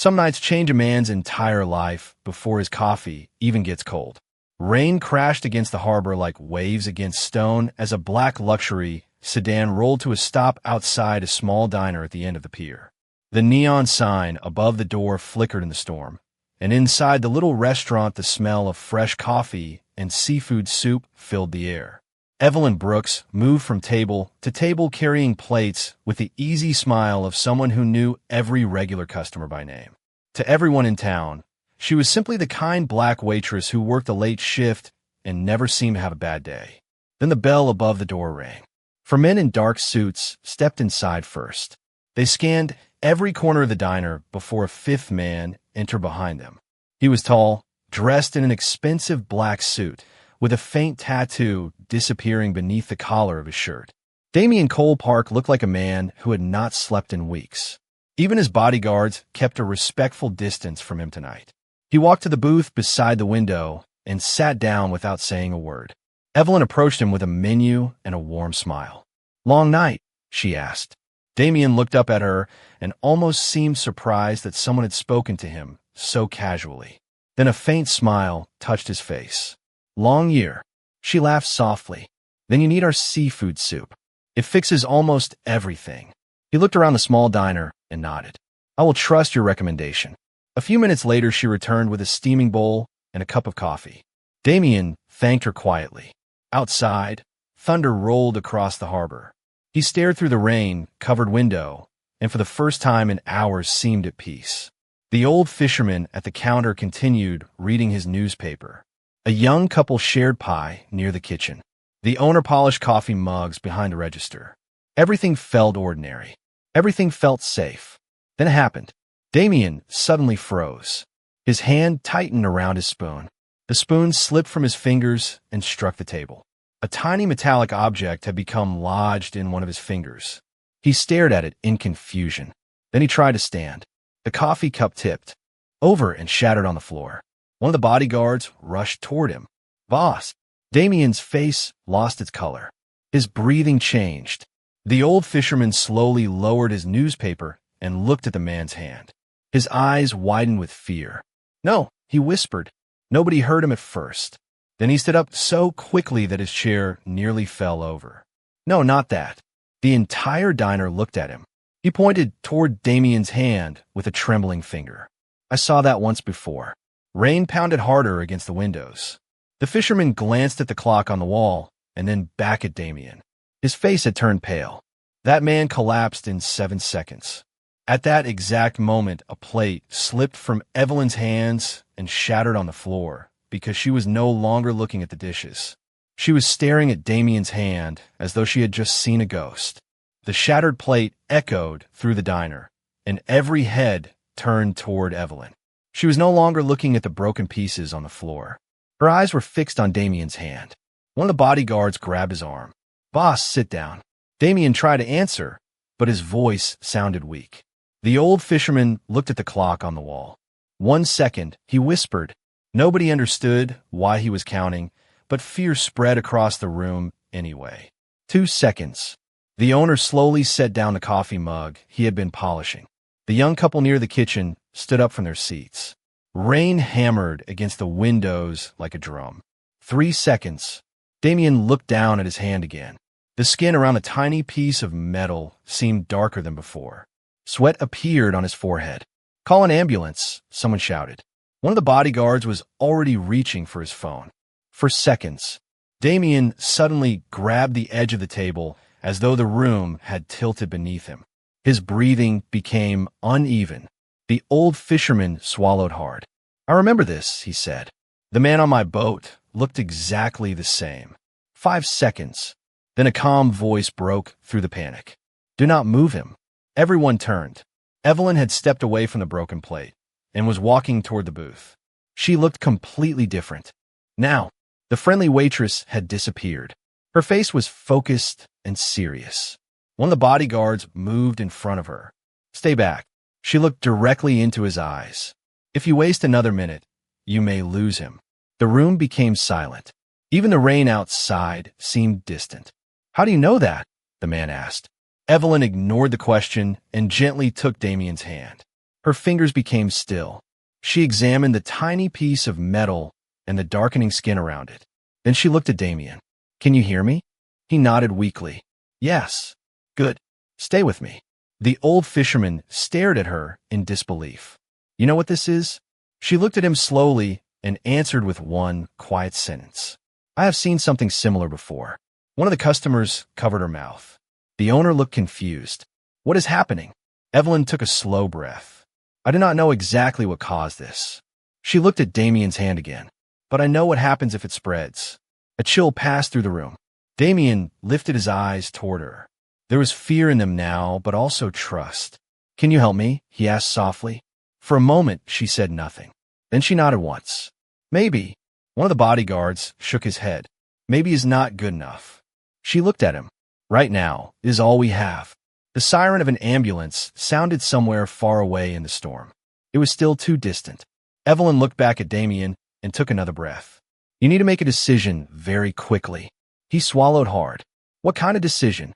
Some nights change a man's entire life before his coffee even gets cold. Rain crashed against the harbor like waves against stone as a black luxury sedan rolled to a stop outside a small diner at the end of the pier. The neon sign above the door flickered in the storm, and inside the little restaurant the smell of fresh coffee and seafood soup filled the air. Evelyn Brooks moved from table to table carrying plates with the easy smile of someone who knew every regular customer by name. To everyone in town, she was simply the kind black waitress who worked a late shift and never seemed to have a bad day. Then the bell above the door rang. 4 men in dark suits stepped inside first. They scanned every corner of the diner before a 5th man entered behind them. He was tall, dressed in an expensive black suit, with a faint tattoo disappearing beneath the collar of his shirt. Damian Cole Park looked like a man who had not slept in weeks. Even his bodyguards kept a respectful distance from him tonight. He walked to the booth beside the window and sat down without saying a word. Evelyn approached him with a menu and a warm smile. "Long night?" she asked. Damian looked up at her and almost seemed surprised that someone had spoken to him so casually. Then a faint smile touched his face. "Long year." She laughed softly. "Then you need our seafood soup. It fixes almost everything." He looked around the small diner and nodded. "I will trust your recommendation." A few minutes later, she returned with a steaming bowl and a cup of coffee. Damian thanked her quietly. Outside, thunder rolled across the harbor. He stared through the rain-covered window, and for the first time in hours seemed at peace. The old fisherman at the counter continued reading his newspaper. A young couple shared pie near the kitchen. The owner polished coffee mugs behind a register. Everything felt ordinary. Everything felt safe. Then it happened. Damian suddenly froze. His hand tightened around his spoon. The spoon slipped from his fingers and struck the table. A tiny metallic object had become lodged in one of his fingers. He stared at it in confusion. Then he tried to stand. The coffee cup tipped over and shattered on the floor. One of the bodyguards rushed toward him. "Boss!" Damian's face lost its color. His breathing changed. The old fisherman slowly lowered his newspaper and looked at the man's hand. His eyes widened with fear. "No," he whispered. Nobody heard him at first. Then he stood up so quickly that his chair nearly fell over. "No, not that." The entire diner looked at him. He pointed toward Damian's hand with a trembling finger. "I saw that once before." Rain pounded harder against the windows. The fisherman glanced at the clock on the wall and then back at Damian. His face had turned pale. That man collapsed in 7 seconds. At that exact moment, a plate slipped from Evelyn's hands and shattered on the floor because she was no longer looking at the dishes. She was staring at Damian's hand as though she had just seen a ghost. The shattered plate echoed through the diner, and every head turned toward Evelyn. She was no longer looking at the broken pieces on the floor. Her eyes were fixed on Damian's hand. One of the bodyguards grabbed his arm. "Boss, sit down." Damian tried to answer, but his voice sounded weak. The old fisherman looked at the clock on the wall. 1 second, he whispered. Nobody understood why he was counting, but fear spread across the room anyway. 2 seconds. The owner slowly set down the coffee mug he had been polishing. The young couple near the kitchen stood up from their seats. Rain hammered against the windows like a drum. 3 seconds. Damian looked down at his hand again. The skin around a tiny piece of metal seemed darker than before. Sweat appeared on his forehead. "Call an ambulance," someone shouted. One of the bodyguards was already reaching for his phone. For seconds, Damian suddenly grabbed the edge of the table as though the room had tilted beneath him. His breathing became uneven. The old fisherman swallowed hard. "I remember this," he said. "The man on my boat looked exactly the same." 5 seconds. Then a calm voice broke through the panic. "Do not move him." Everyone turned. Evelyn had stepped away from the broken plate and was walking toward the booth. She looked completely different. Now, the friendly waitress had disappeared. Her face was focused and serious. One of the bodyguards moved in front of her. "Stay back." She looked directly into his eyes. "If you waste another minute, you may lose him." The room became silent. Even the rain outside seemed distant. "How do you know that?" the man asked. Evelyn ignored the question and gently took Damian's hand. Her fingers became still. She examined the tiny piece of metal and the darkening skin around it. Then she looked at Damien. Can you hear me? He nodded weakly. Yes. Good. Stay with me. The old fisherman stared at her in disbelief. You know what this is? She looked at him slowly and answered with one quiet sentence. I have seen something similar before. One of the customers covered her mouth. The owner looked confused. What is happening? Evelyn took a slow breath. I do not know exactly what caused this. She looked at Damien's hand again. But I know what happens if it spreads. A chill passed through the room. Damien lifted his eyes toward her. There was fear in them now, but also trust. Can you help me? He asked softly. For a moment, she said nothing. Then she nodded once. Maybe. One of the bodyguards shook his head. Maybe is not good enough. She looked at him. Right now is all we have. The siren of an ambulance sounded somewhere far away in the storm. It was still too distant. Evelyn looked back at Damien and took another breath. You need to make a decision very quickly. He swallowed hard. What kind of decision?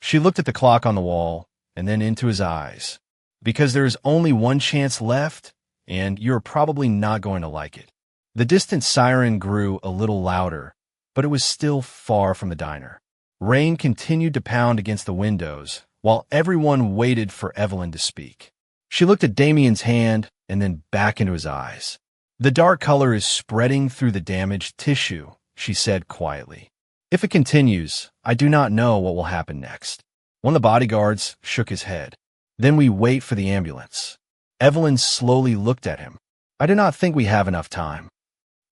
She looked at the clock on the wall and then into his eyes. Because there is only one chance left, and you're probably not going to like it. The distant siren grew a little louder, but it was still far from the diner. Rain continued to pound against the windows, while everyone waited for Evelyn to speak. She looked at Damien's hand and then back into his eyes. The dark color is spreading through the damaged tissue, she said quietly. If it continues, I do not know what will happen next. One of the bodyguards shook his head. Then we wait for the ambulance. Evelyn slowly looked at him. I do not think we have enough time.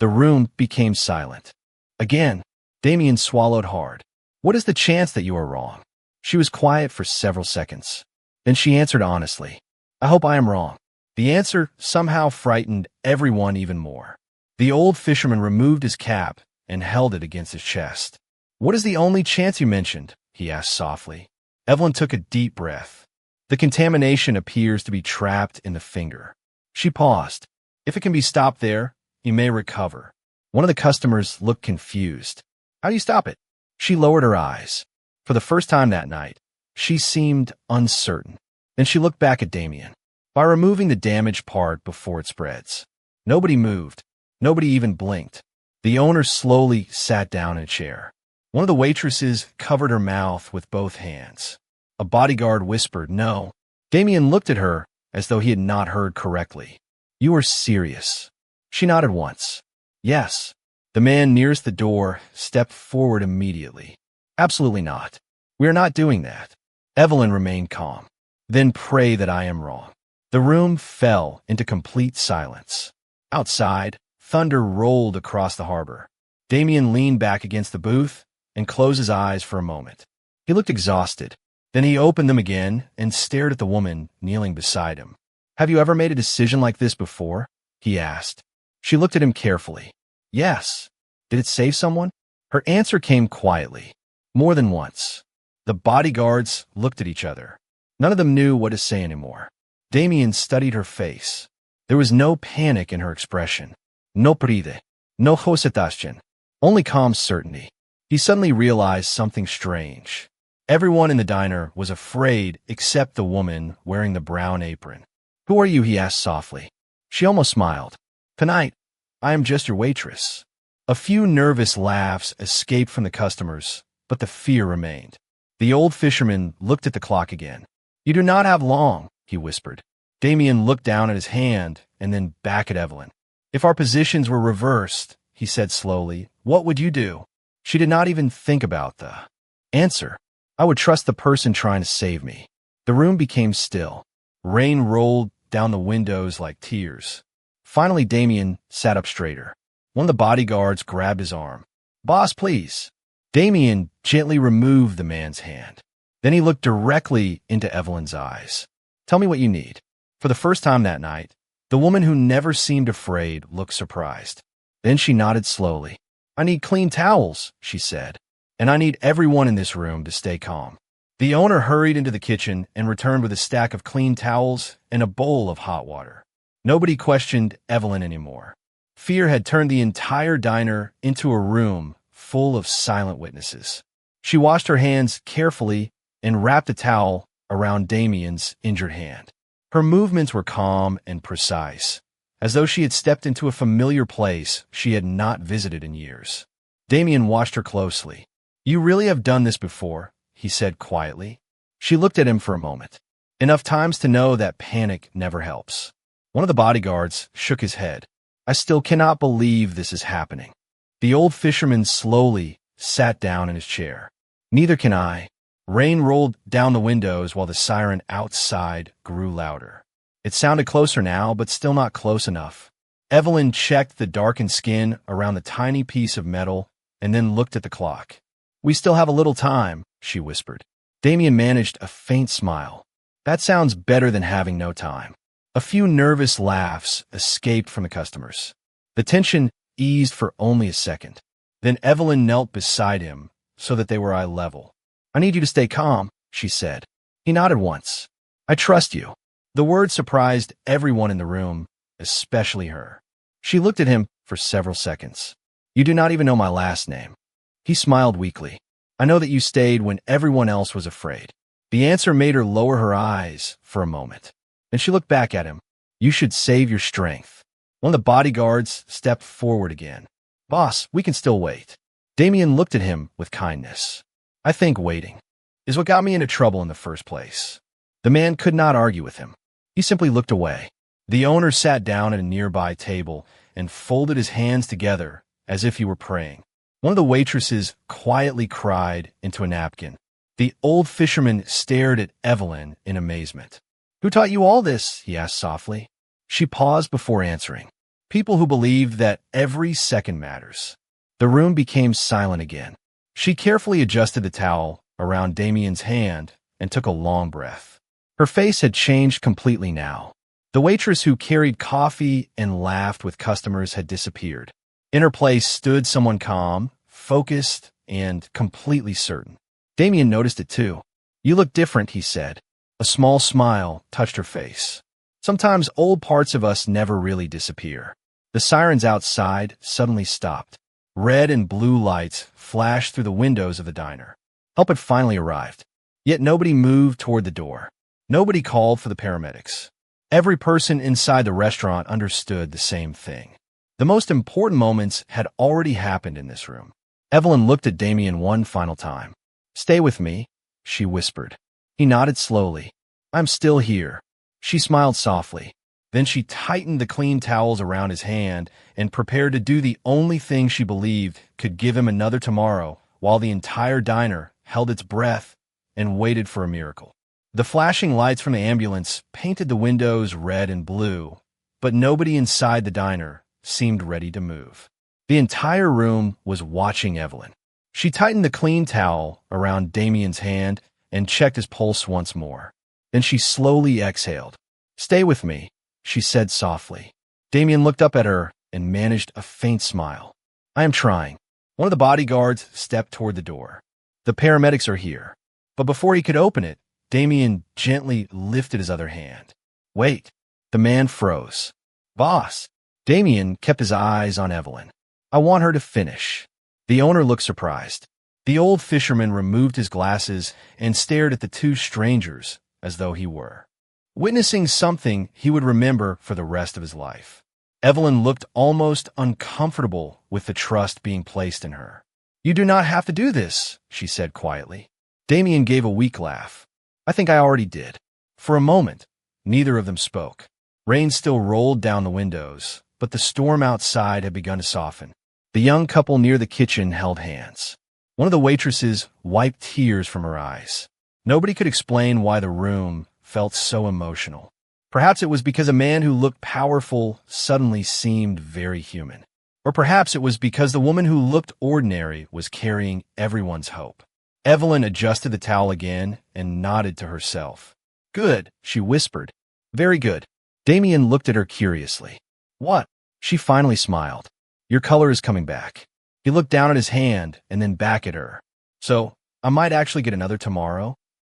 The room became silent. Again, Damien swallowed hard. What is the chance that you are wrong? She was quiet for several seconds. Then she answered honestly. I hope I am wrong. The answer somehow frightened everyone even more. The old fisherman removed his cap and held it against his chest. What is the only chance you mentioned? He asked softly. Evelyn took a deep breath. The contamination appears to be trapped in the finger. She paused. If it can be stopped there, he may recover. One of the customers looked confused. How do you stop it? She lowered her eyes. For the first time that night, she seemed uncertain. Then she looked back at Damien. By removing the damaged part before it spreads. Nobody moved. Nobody even blinked. The owner slowly sat down in a chair. One of the waitresses covered her mouth with both hands. A bodyguard whispered, no. Damien looked at her as though he had not heard correctly. You are serious. She nodded once. Yes. The man nearest the door stepped forward immediately. Absolutely not. We are not doing that. Evelyn remained calm. Then pray that I am wrong. The room fell into complete silence. Outside, thunder rolled across the harbor. Damien leaned back against the booth and closed his eyes for a moment. He looked exhausted. Then he opened them again and stared at the woman kneeling beside him. Have you ever made a decision like this before? He asked. She looked at him carefully. Yes. Did it save someone? Her answer came quietly. More than once. The bodyguards looked at each other. None of them knew what to say anymore. Damien studied her face. There was no panic in her expression. No pride. No hesitation. Only calm certainty. He suddenly realized something strange. Everyone in the diner was afraid except the woman wearing the brown apron. Who are you? He asked softly. She almost smiled. Tonight, I am just your waitress. A few nervous laughs escaped from the customers, but the fear remained. The old fisherman looked at the clock again. You do not have long, he whispered. Damien looked down at his hand and then back at Evelyn. If our positions were reversed, he said slowly, what would you do? She did not even think about the answer. I would trust the person trying to save me. The room became still. Rain rolled down the windows like tears. Finally, Damien sat up straighter. One of the bodyguards grabbed his arm. Boss, please. Damien gently removed the man's hand. Then he looked directly into Evelyn's eyes. Tell me what you need. For the first time that night, the woman who never seemed afraid looked surprised. Then she nodded slowly. I need clean towels, she said, and I need everyone in this room to stay calm. The owner hurried into the kitchen and returned with a stack of clean towels and a bowl of hot water. Nobody questioned Evelyn anymore. Fear had turned the entire diner into a room full of silent witnesses. She washed her hands carefully and wrapped a towel around Damien's injured hand. Her movements were calm and precise, as though she had stepped into a familiar place she had not visited in years. Damien watched her closely. "You really have done this before," he said quietly. She looked at him for a moment, enough times to know that panic never helps. One of the bodyguards shook his head. "I still cannot believe this is happening." The old fisherman slowly sat down in his chair. "Neither can I." Rain rolled down the windows while the siren outside grew louder. It sounded closer now, but still not close enough. Evelyn checked the darkened skin around the tiny piece of metal and then looked at the clock. "We still have a little time," she whispered. Damien managed a faint smile. "That sounds better than having no time." A few nervous laughs escaped from the customers. The tension eased for only a second. Then Evelyn knelt beside him so that they were eye level. "I need you to stay calm," she said. He nodded once. "I trust you." The word surprised everyone in the room, especially her. She looked at him for several seconds. "You do not even know my last name." He smiled weakly. "I know that you stayed when everyone else was afraid." The answer made her lower her eyes for a moment. Then she looked back at him. "You should save your strength." One of the bodyguards stepped forward again. "Boss, we can still wait." Damien looked at him with kindness. "I think waiting is what got me into trouble in the first place." The man could not argue with him. He simply looked away. The owner sat down at a nearby table and folded his hands together as if he were praying. One of the waitresses quietly cried into a napkin. The old fisherman stared at Evelyn in amazement. "Who taught you all this?" he asked softly. She paused before answering. "People who believed that every second matters." The room became silent again. She carefully adjusted the towel around Damien's hand and took a long breath. Her face had changed completely now. The waitress who carried coffee and laughed with customers had disappeared. In her place stood someone calm, focused, and completely certain. Damien noticed it too. "You look different," he said. A small smile touched her face. Sometimes old parts of us never really disappear. The sirens outside suddenly stopped. Red and blue lights flashed through the windows of the diner. Help had finally arrived. Yet nobody moved toward the door. Nobody called for the paramedics. Every person inside the restaurant understood the same thing. The most important moments had already happened in this room. Evelyn looked at Damien one final time. "Stay with me," she whispered. He nodded slowly. "I'm still here." She smiled softly. Then she tightened the clean towels around his hand and prepared to do the only thing she believed could give him another tomorrow, while the entire diner held its breath and waited for a miracle. The flashing lights from the ambulance painted the windows red and blue, but nobody inside the diner seemed ready to move. The entire room was watching Evelyn. She tightened the clean towel around Damien's hand and checked his pulse once more. Then she slowly exhaled. "Stay with me," she said softly. Damien looked up at her and managed a faint smile. "I am trying." One of the bodyguards stepped toward the door. "The paramedics are here." But before he could open it, Damien gently lifted his other hand. "Wait." The man froze. "Boss." Damien kept his eyes on Evelyn. "I want her to finish." The owner looked surprised. The old fisherman removed his glasses and stared at the two strangers as though he were witnessing something he would remember for the rest of his life. Evelyn looked almost uncomfortable with the trust being placed in her. "You do not have to do this," she said quietly. Damien gave a weak laugh. "I think I already did." For a moment, neither of them spoke. Rain still rolled down the windows, but the storm outside had begun to soften. The young couple near the kitchen held hands. One of the waitresses wiped tears from her eyes. Nobody could explain why the room felt so emotional. Perhaps it was because a man who looked powerful suddenly seemed very human. Or perhaps it was because the woman who looked ordinary was carrying everyone's hope. Evelyn adjusted the towel again and nodded to herself. "Good," she whispered. "Very good." Damien looked at her curiously. "What?" She finally smiled. "Your color is coming back." He looked down at his hand and then back at her. "So, I might actually get another tomorrow?"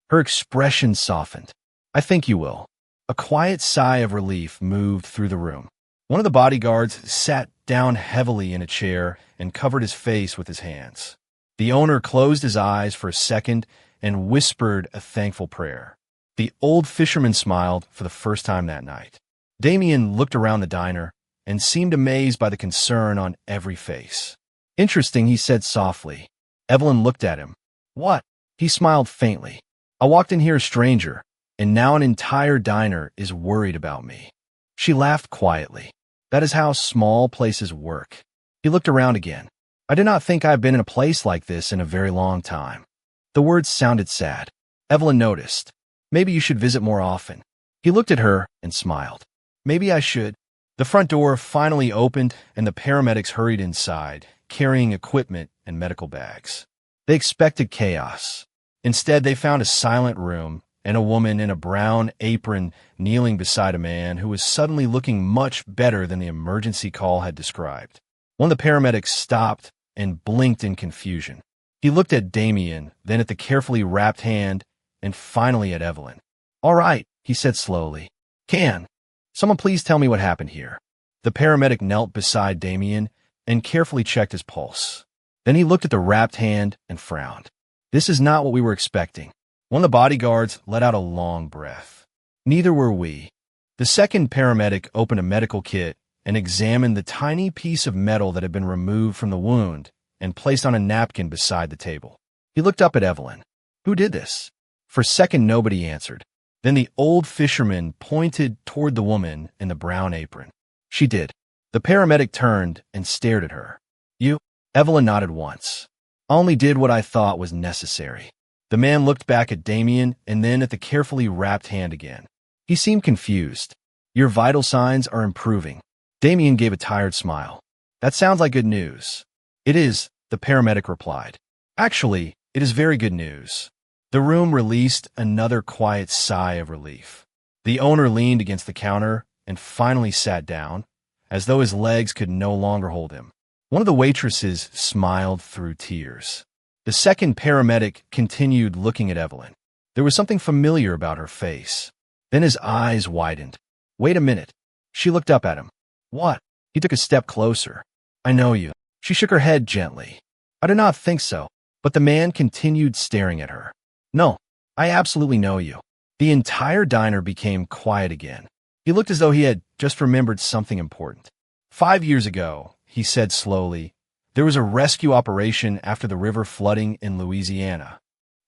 Her expression softened. "I think you will." A quiet sigh of relief moved through the room. One of the bodyguards sat down heavily in a chair and covered his face with his hands. The owner closed his eyes for a second and whispered a thankful prayer. The old fisherman smiled for the first time that night. Damien looked around the diner and seemed amazed by the concern on every face. Interesting, he said softly. Evelyn looked at him. What? He smiled faintly. I walked in here a stranger, and now an entire diner is worried about me. She laughed quietly. That is how small places work. He looked around again. I do not think I have been in a place like this in a very long time. The words sounded sad. Evelyn noticed. Maybe you should visit more often. He looked at her and smiled. Maybe I should. The front door finally opened and the paramedics hurried inside, carrying equipment and medical bags. They expected chaos. Instead, they found a silent room and a woman in a brown apron kneeling beside a man who was suddenly looking much better than the emergency call had described. One of the paramedics stopped and blinked in confusion. He looked at Damien, then at the carefully wrapped hand, and finally at Evelyn. All right, he said slowly. Can someone please tell me what happened here? The paramedic knelt beside Damien and carefully checked his pulse. Then he looked at the wrapped hand and frowned. This is not what we were expecting. One of the bodyguards let out a long breath. Neither were we. The second paramedic opened a medical kit and examined the tiny piece of metal that had been removed from the wound and placed on a napkin beside the table. He looked up at Evelyn. Who did this? For a second, nobody answered. Then the old fisherman pointed toward the woman in the brown apron. She did. The paramedic turned and stared at her. You? Evelyn nodded once. I only did what I thought was necessary. The man looked back at Damien and then at the carefully wrapped hand again. He seemed confused. Your vital signs are improving. Damien gave a tired smile. That sounds like good news. It is, the paramedic replied. Actually, it is very good news. The room released another quiet sigh of relief. The owner leaned against the counter and finally sat down, as though his legs could no longer hold him. One of the waitresses smiled through tears. The second paramedic continued looking at Evelyn. There was something familiar about her face. Then his eyes widened. Wait a minute. She looked up at him. What? He took a step closer. I know you. She shook her head gently. I do not think so. But the man continued staring at her. No, I absolutely know you. The entire diner became quiet again. He looked as though he had just remembered something important. 5 years ago, he said slowly, there was a rescue operation after the river flooding in Louisiana.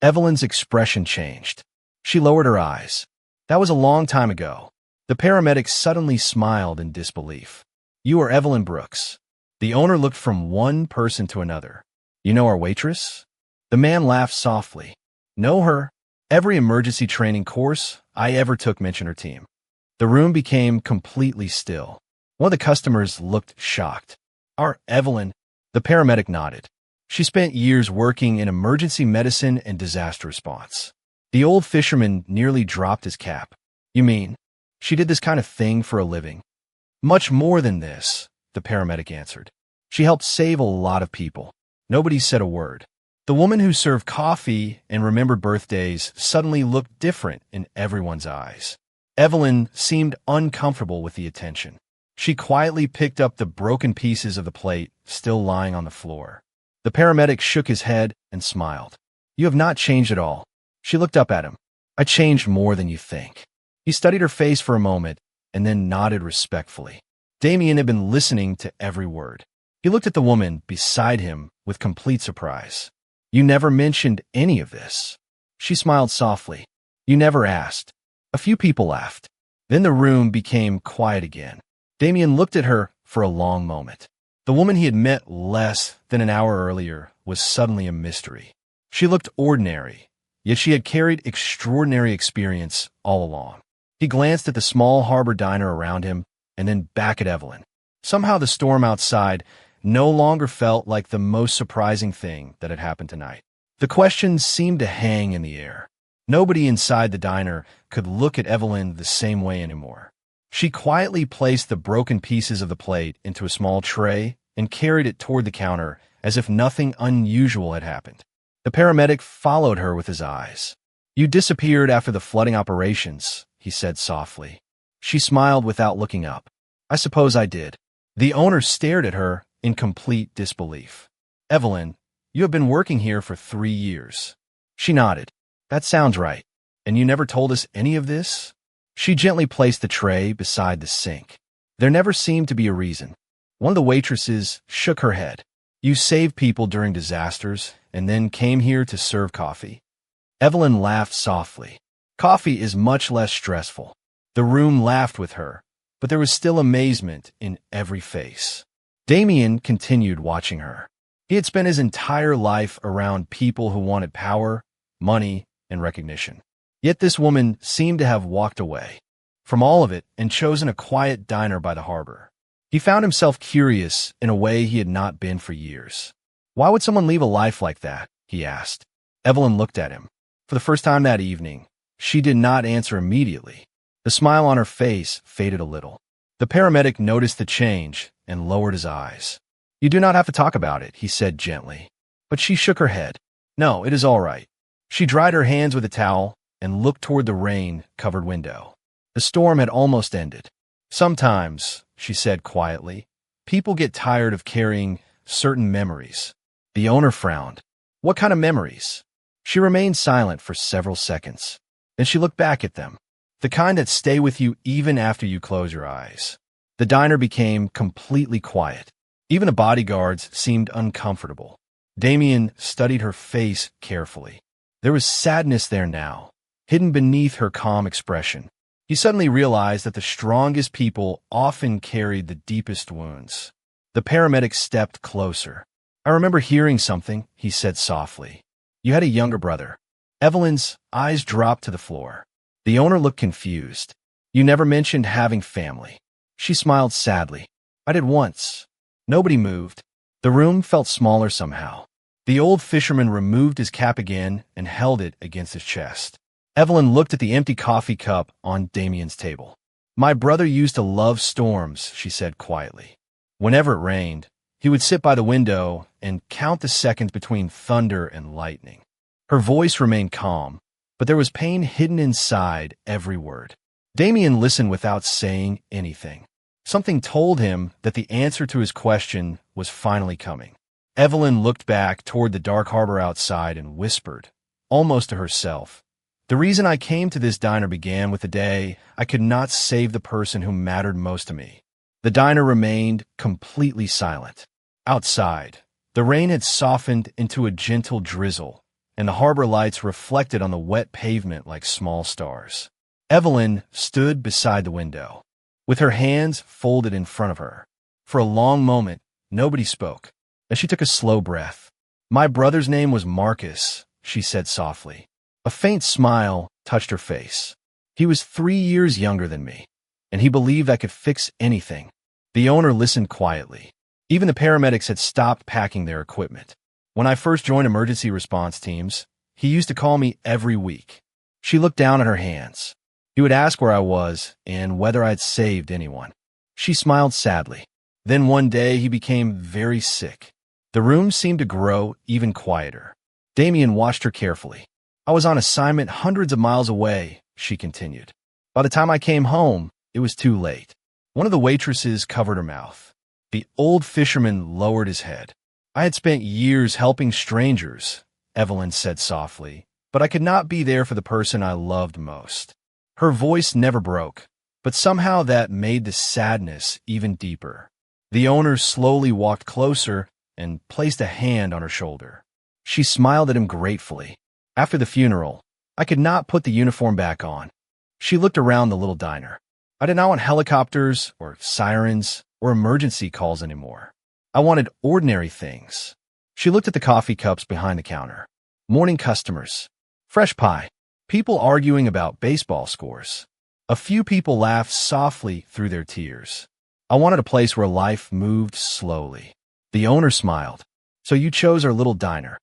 Evelyn's expression changed. She lowered her eyes. That was a long time ago. The paramedic suddenly smiled in disbelief. You are Evelyn Brooks. The owner looked from one person to another. You know our waitress? The man laughed softly. Know her? Every emergency training course I ever took mentioned her team. The room became completely still. One of the customers looked shocked. Our Evelyn? The paramedic nodded. She spent years working in emergency medicine and disaster response. The old fisherman nearly dropped his cap. You mean, she did this kind of thing for a living? Much more than this, the paramedic answered. She helped save a lot of people. Nobody said a word. The woman who served coffee and remembered birthdays suddenly looked different in everyone's eyes. Evelyn seemed uncomfortable with the attention. She quietly picked up the broken pieces of the plate still lying on the floor. The paramedic shook his head and smiled. You have not changed at all. She looked up at him. I changed more than you think. He studied her face for a moment and then nodded respectfully. Damien had been listening to every word. He looked at the woman beside him with complete surprise. You never mentioned any of this. She smiled softly. You never asked. A few people laughed. Then the room became quiet again. Damien looked at her for a long moment. The woman he had met less than an hour earlier was suddenly a mystery. She looked ordinary, yet she had carried extraordinary experience all along. He glanced at the small harbor diner around him and then back at Evelyn. Somehow the storm outside no longer felt like the most surprising thing that had happened tonight. The questions seemed to hang in the air. Nobody inside the diner could look at Evelyn the same way anymore. She quietly placed the broken pieces of the plate into a small tray and carried it toward the counter as if nothing unusual had happened. The paramedic followed her with his eyes. You disappeared after the flooding operations, he said softly. She smiled without looking up. I suppose I did. The owner stared at her in complete disbelief. Evelyn, you have been working here for 3 years. She nodded. That sounds right. And you never told us any of this? She gently placed the tray beside the sink. There never seemed to be a reason. One of the waitresses shook her head. You saved people during disasters and then came here to serve coffee. Evelyn laughed softly. Coffee is much less stressful. The room laughed with her, but there was still amazement in every face. Damien continued watching her. He had spent his entire life around people who wanted power, money, and recognition. Yet this woman seemed to have walked away from all of it and chosen a quiet diner by the harbor. He found himself curious in a way he had not been for years. Why would someone leave a life like that? He asked. Evelyn looked at him. For the first time that evening, she did not answer immediately. The smile on her face faded a little. The paramedic noticed the change and lowered his eyes. You do not have to talk about it, he said gently. But she shook her head. No, it is all right. She dried her hands with a towel and looked toward the rain-covered window. The storm had almost ended. Sometimes, she said quietly, people get tired of carrying certain memories. The owner frowned. What kind of memories? She remained silent for several seconds. Then she looked back at them. The kind that stay with you even after you close your eyes. The diner became completely quiet. Even the bodyguards seemed uncomfortable. Damien studied her face carefully. There was sadness there now, hidden beneath her calm expression. He suddenly realized that the strongest people often carried the deepest wounds. The paramedic stepped closer. I remember hearing something, he said softly. You had a younger brother. Evelyn's eyes dropped to the floor. The owner looked confused. You never mentioned having family. She smiled sadly. I did once. Nobody moved. The room felt smaller somehow. The old fisherman removed his cap again and held it against his chest. Evelyn looked at the empty coffee cup on Damien's table. My brother used to love storms, she said quietly. Whenever it rained, he would sit by the window and count the seconds between thunder and lightning. Her voice remained calm, but there was pain hidden inside every word. Damien listened without saying anything. Something told him that the answer to his question was finally coming. Evelyn looked back toward the dark harbor outside and whispered, almost to herself, the reason I came to this diner began with the day I could not save the person who mattered most to me. The diner remained completely silent. Outside, the rain had softened into a gentle drizzle, and the harbor lights reflected on the wet pavement like small stars. Evelyn stood beside the window, with her hands folded in front of her. For a long moment, nobody spoke. Then she took a slow breath. My brother's name was Marcus, she said softly. A faint smile touched her face. He was 3 years younger than me, and he believed I could fix anything. The owner listened quietly. Even the paramedics had stopped packing their equipment. When I first joined emergency response teams, he used to call me every week. She looked down at her hands. He would ask where I was and whether I'd saved anyone. She smiled sadly. Then one day he became very sick. The room seemed to grow even quieter. Damien watched her carefully. I was on assignment hundreds of miles away, she continued. By the time I came home, it was too late. One of the waitresses covered her mouth. The old fisherman lowered his head. I had spent years helping strangers, Evelyn said softly, but I could not be there for the person I loved most. Her voice never broke, but somehow that made the sadness even deeper. The owner slowly walked closer and placed a hand on her shoulder. She smiled at him gratefully. After the funeral, I could not put the uniform back on. She looked around the little diner. I did not want helicopters or sirens or emergency calls anymore. I wanted ordinary things. She looked at the coffee cups behind the counter. Morning customers. Fresh pie. People arguing about baseball scores. A few people laughed softly through their tears. I wanted a place where life moved slowly. The owner smiled. So you chose our little diner.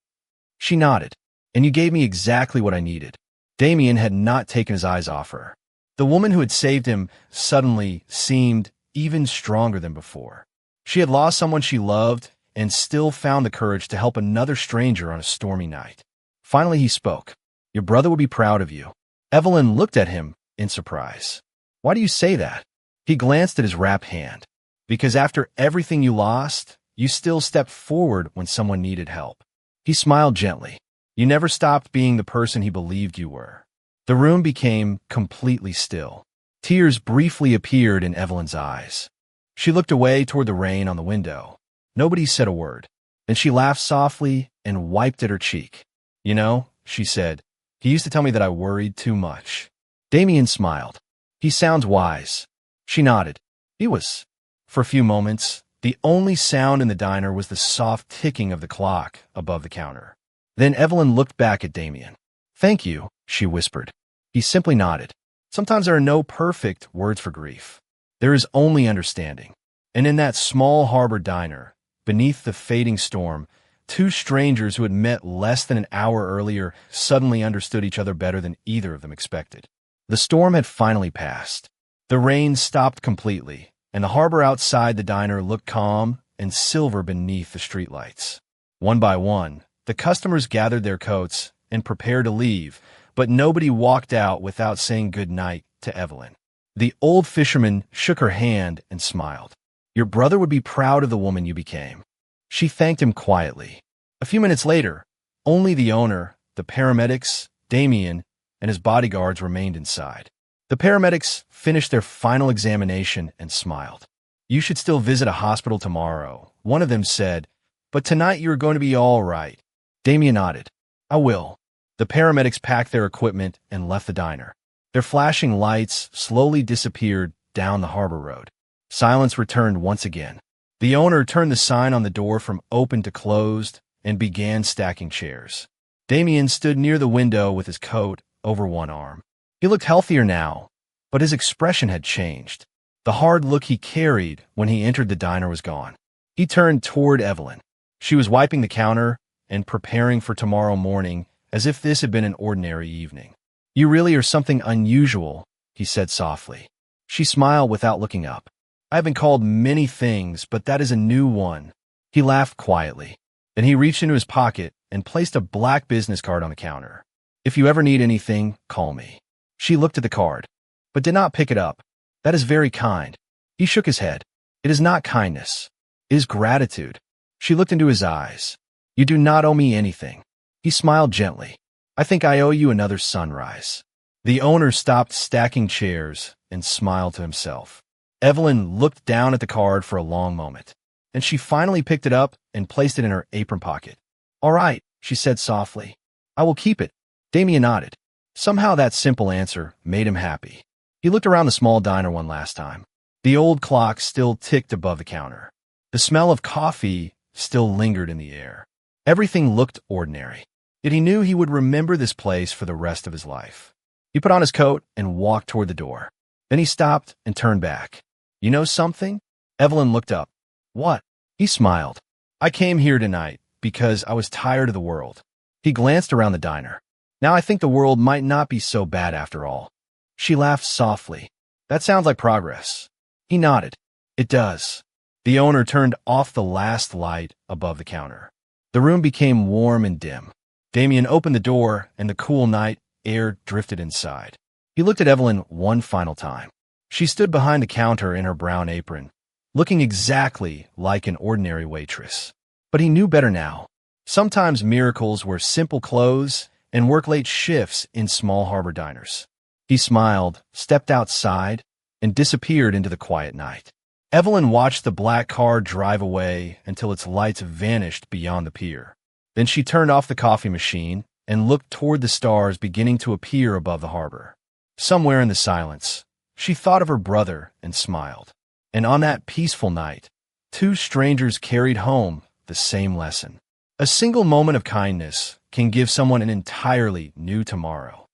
She nodded. And you gave me exactly what I needed. Damien had not taken his eyes off her. The woman who had saved him suddenly seemed even stronger than before. She had lost someone she loved and still found the courage to help another stranger on a stormy night. Finally he spoke. Your brother would be proud of you. Evelyn looked at him in surprise. Why do you say that? He glanced at his wrapped hand. Because after everything you lost, you still stepped forward when someone needed help. He smiled gently. You never stopped being the person he believed you were. The room became completely still. Tears briefly appeared in Evelyn's eyes. She looked away toward the rain on the window. Nobody said a word. Then she laughed softly and wiped at her cheek. You know, she said, he used to tell me that I worried too much. Damien smiled. He sounds wise. She nodded. He was. For a few moments, the only sound in the diner was the soft ticking of the clock above the counter. Then Evelyn looked back at Damien. Thank you, she whispered. He simply nodded. Sometimes there are no perfect words for grief. There is only understanding. And in that small harbor diner, beneath the fading storm, two strangers who had met less than an hour earlier suddenly understood each other better than either of them expected. The storm had finally passed. The rain stopped completely, and the harbor outside the diner looked calm and silver beneath the streetlights. One by one, the customers gathered their coats and prepared to leave, but nobody walked out without saying good night to Evelyn. The old fisherman shook her hand and smiled. Your brother would be proud of the woman you became. She thanked him quietly. A few minutes later, only the owner, the paramedics, Damien, and his bodyguards remained inside. The paramedics finished their final examination and smiled. You should still visit a hospital tomorrow, one of them said, but tonight you are going to be all right. Damien nodded. I will. The paramedics packed their equipment and left the diner. Their flashing lights slowly disappeared down the harbor road. Silence returned once again. The owner turned the sign on the door from open to closed and began stacking chairs. Damien stood near the window with his coat over one arm. He looked healthier now, but his expression had changed. The hard look he carried when he entered the diner was gone. He turned toward Evelyn. She was wiping the counter and preparing for tomorrow morning as if this had been an ordinary evening. You really are something unusual, he said softly. She smiled without looking up. I have been called many things, but that is a new one. He laughed quietly. Then he reached into his pocket and placed a black business card on the counter. If you ever need anything, call me. She looked at the card, but did not pick it up. That is very kind. He shook his head. It is not kindness. It is gratitude. She looked into his eyes. You do not owe me anything. He smiled gently. I think I owe you another sunrise. The owner stopped stacking chairs and smiled to himself. Evelyn looked down at the card for a long moment. Then she finally picked it up and placed it in her apron pocket. All right, she said softly. I will keep it. Damien nodded. Somehow that simple answer made him happy. He looked around the small diner one last time. The old clock still ticked above the counter. The smell of coffee still lingered in the air. Everything looked ordinary. Yet he knew he would remember this place for the rest of his life. He put on his coat and walked toward the door. Then he stopped and turned back. You know something? Evelyn looked up. What? He smiled. I came here tonight because I was tired of the world. He glanced around the diner. Now I think the world might not be so bad after all. She laughed softly. That sounds like progress. He nodded. It does. The owner turned off the last light above the counter. The room became warm and dim. Damien opened the door, and the cool night air drifted inside. He looked at Evelyn one final time. She stood behind the counter in her brown apron, looking exactly like an ordinary waitress. But he knew better now. Sometimes miracles were simple clothes and work-late shifts in small harbor diners. He smiled, stepped outside, and disappeared into the quiet night. Evelyn watched the black car drive away until its lights vanished beyond the pier. Then she turned off the coffee machine and looked toward the stars beginning to appear above the harbor. Somewhere in the silence, she thought of her brother and smiled. And on that peaceful night, two strangers carried home the same lesson. A single moment of kindness can give someone an entirely new tomorrow.